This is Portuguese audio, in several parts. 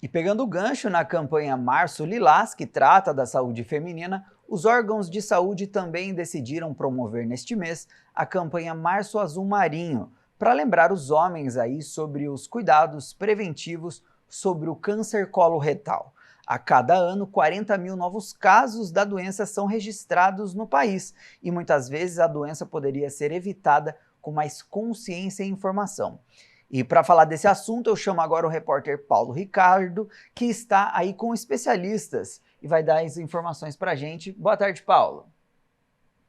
E pegando o gancho na campanha Março Lilás, que trata da saúde feminina, os órgãos de saúde também decidiram promover neste mês a campanha Março Azul Marinho, para lembrar os homens aí sobre os cuidados preventivos sobre o câncer coloretal. A cada ano, 40 mil novos casos da doença são registrados no país e muitas vezes a doença poderia ser evitada com mais consciência e informação. E para falar desse assunto, eu chamo agora o repórter Paulo Ricardo, que está aí com especialistas e vai dar as informações para a gente. Boa tarde, Paulo.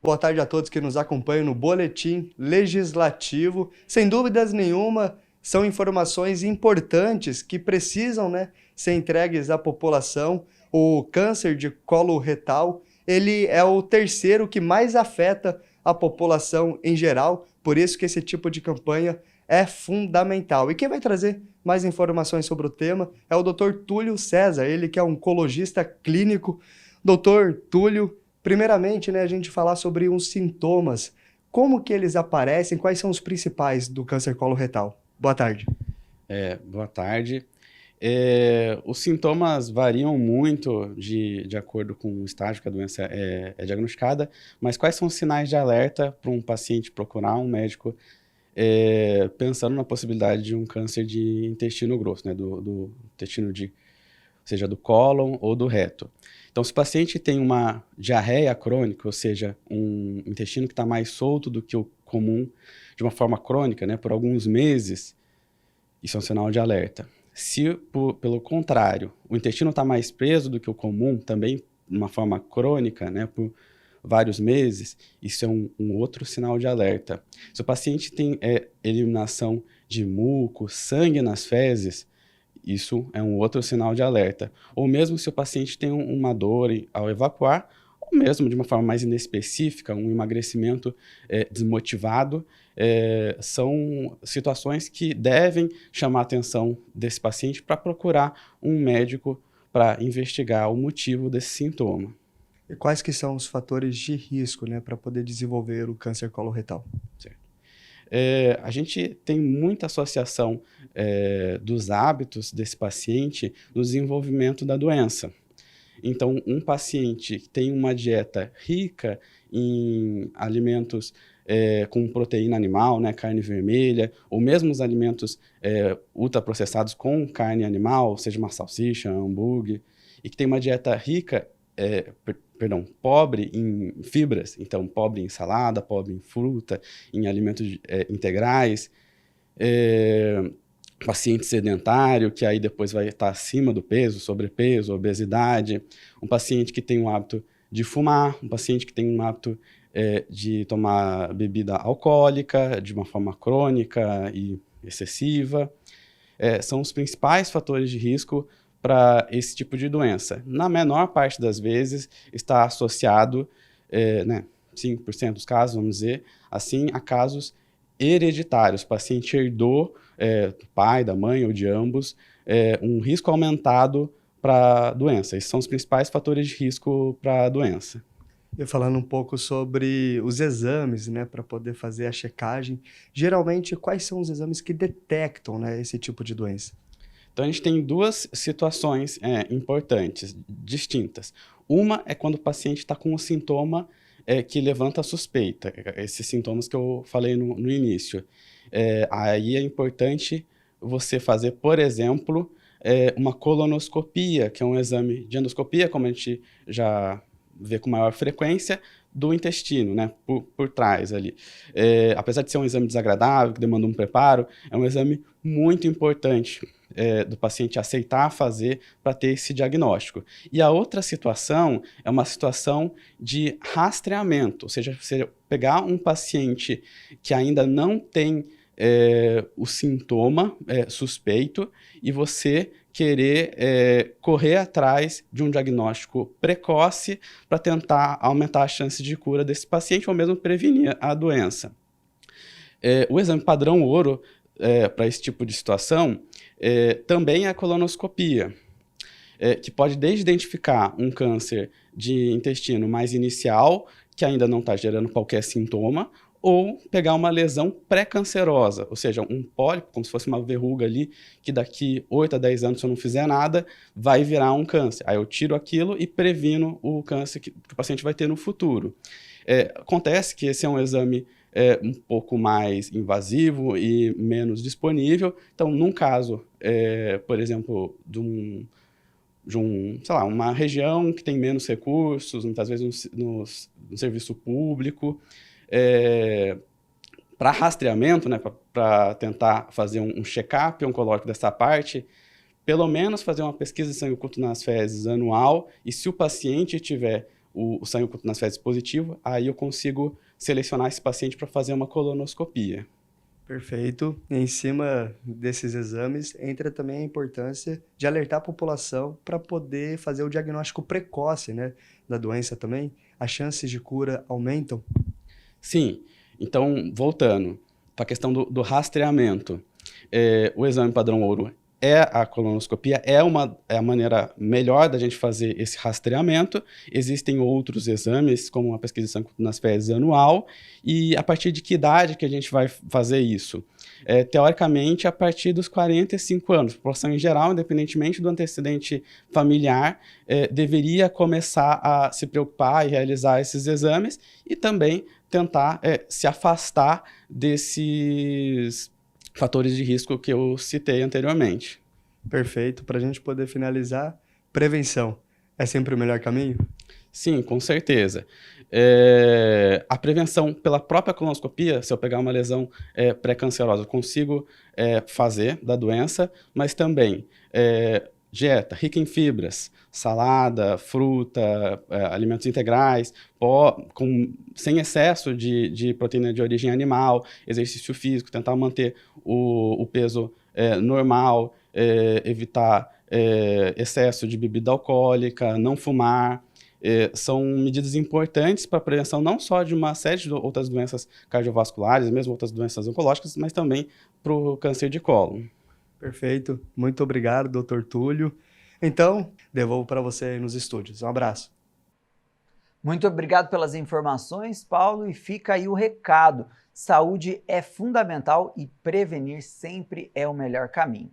Boa tarde a todos que nos acompanham no Boletim Legislativo. Sem dúvidas nenhuma, são informações importantes que precisam, ser entregues à população. O câncer de colo retal, ele é o terceiro que mais afeta a população em geral, por isso que esse tipo de campanha é fundamental. E quem vai trazer mais informações sobre o tema é o Dr. Túlio César, ele que é oncologista clínico. Dr. Túlio, primeiramente, a gente falar sobre os sintomas, como que eles aparecem, quais são os principais do câncer coloretal. Boa tarde. Boa tarde. Os sintomas variam muito de acordo com o estágio que a doença é diagnosticada, mas quais são os sinais de alerta para um paciente procurar um médico pensando na possibilidade de um câncer de intestino grosso, do intestino seja do cólon ou do reto. Então, se o paciente tem uma diarreia crônica, ou seja, um intestino que está mais solto do que o comum, de uma forma crônica, por alguns meses, isso é um sinal de alerta. Se, pelo contrário, o intestino está mais preso do que o comum, também de uma forma crônica, por vários meses, isso é um outro sinal de alerta. Se o paciente tem eliminação de muco, sangue nas fezes, isso é um outro sinal de alerta. Ou mesmo se o paciente tem uma dor ao evacuar, ou mesmo de uma forma mais inespecífica, um emagrecimento desmotivado, são situações que devem chamar a atenção desse paciente para procurar um médico para investigar o motivo desse sintoma. E quais que são os fatores de risco, para poder desenvolver o câncer coloretal? Certo. A gente tem muita associação dos hábitos desse paciente no desenvolvimento da doença. Então, um paciente que tem uma dieta rica em alimentos com proteína animal, carne vermelha, ou mesmo os alimentos ultraprocessados com carne animal, seja uma salsicha, um hambúrguer, e que tem uma dieta rica, pobre em fibras, então pobre em salada, pobre em fruta, em alimentos integrais, paciente sedentário, que aí depois vai estar acima do peso, sobrepeso, obesidade, um paciente que tem o hábito de fumar, um paciente que tem um hábito de tomar bebida alcoólica de uma forma crônica e excessiva, são os principais fatores de risco para esse tipo de doença. Na menor parte das vezes, está associado, 5% dos casos, vamos dizer, assim, a casos hereditários. O paciente herdou do pai, da mãe ou de ambos, um risco aumentado para a doença. Esses são os principais fatores de risco para a doença. E falando um pouco sobre os exames, para poder fazer a checagem, geralmente, quais são os exames que detectam, esse tipo de doença? Então, a gente tem duas situações importantes, distintas. Uma é quando o paciente está com um sintoma que levanta a suspeita, esses sintomas que eu falei no início. Aí é importante você fazer, por exemplo, uma colonoscopia, que é um exame de endoscopia, como a gente já vê com maior frequência, do intestino, por trás ali. Apesar de ser um exame desagradável, que demanda um preparo, é um exame muito importante do paciente aceitar fazer para ter esse diagnóstico. E a outra situação é uma situação de rastreamento, ou seja, você pegar um paciente que ainda não tem o sintoma suspeito e você querer correr atrás de um diagnóstico precoce para tentar aumentar a chance de cura desse paciente ou mesmo prevenir a doença. O exame padrão ouro para esse tipo de situação também é a colonoscopia, que pode desde identificar um câncer de intestino mais inicial, que ainda não está gerando qualquer sintoma, ou pegar uma lesão pré-cancerosa, ou seja, um pólipo, como se fosse uma verruga ali, que daqui 8 a 10 anos, se eu não fizer nada, vai virar um câncer. Aí eu tiro aquilo e previno o câncer que o paciente vai ter no futuro. Acontece que esse é um exame um pouco mais invasivo e menos disponível. Então, num caso, por exemplo, de sei lá, uma região que tem menos recursos, muitas vezes no serviço público, para rastreamento, né, para tentar fazer um check-up oncológico dessa parte, pelo menos fazer uma pesquisa de sangue oculto nas fezes anual, e se o paciente tiver o sangue oculto nas fezes positivo, aí eu consigo selecionar esse paciente para fazer uma colonoscopia. Perfeito. E em cima desses exames, entra também a importância de alertar a população para poder fazer o diagnóstico precoce, né, da doença também. As chances de cura aumentam? Sim. Então, voltando para a questão do rastreamento, o exame padrão ouro a colonoscopia é a maneira melhor da gente fazer esse rastreamento. Existem outros exames, como uma pesquisa de sangue nas fezes anual, e a partir de que idade que a gente vai fazer isso? Teoricamente, a partir dos 45 anos. A população em geral, independentemente do antecedente familiar, deveria começar a se preocupar e realizar esses exames e também tentar se afastar desses fatores de risco que eu citei anteriormente. Perfeito. Para a gente poder finalizar, prevenção é sempre o melhor caminho? Sim, com certeza. A prevenção pela própria colonoscopia, se eu pegar uma lesão pré-cancerosa, eu consigo fazer da doença, mas também dieta rica em fibras, salada, fruta, alimentos integrais, sem excesso de proteína de origem animal, exercício físico, tentar manter o peso normal, evitar excesso de bebida alcoólica, não fumar. São medidas importantes para a prevenção não só de uma série de outras doenças cardiovasculares, mesmo outras doenças oncológicas, mas também para o câncer de colo. Perfeito. Muito obrigado, Dr. Túlio. Então, devolvo para você aí nos estúdios. Um abraço. Muito obrigado pelas informações, Paulo, e fica aí o recado. Saúde é fundamental e prevenir sempre é o melhor caminho.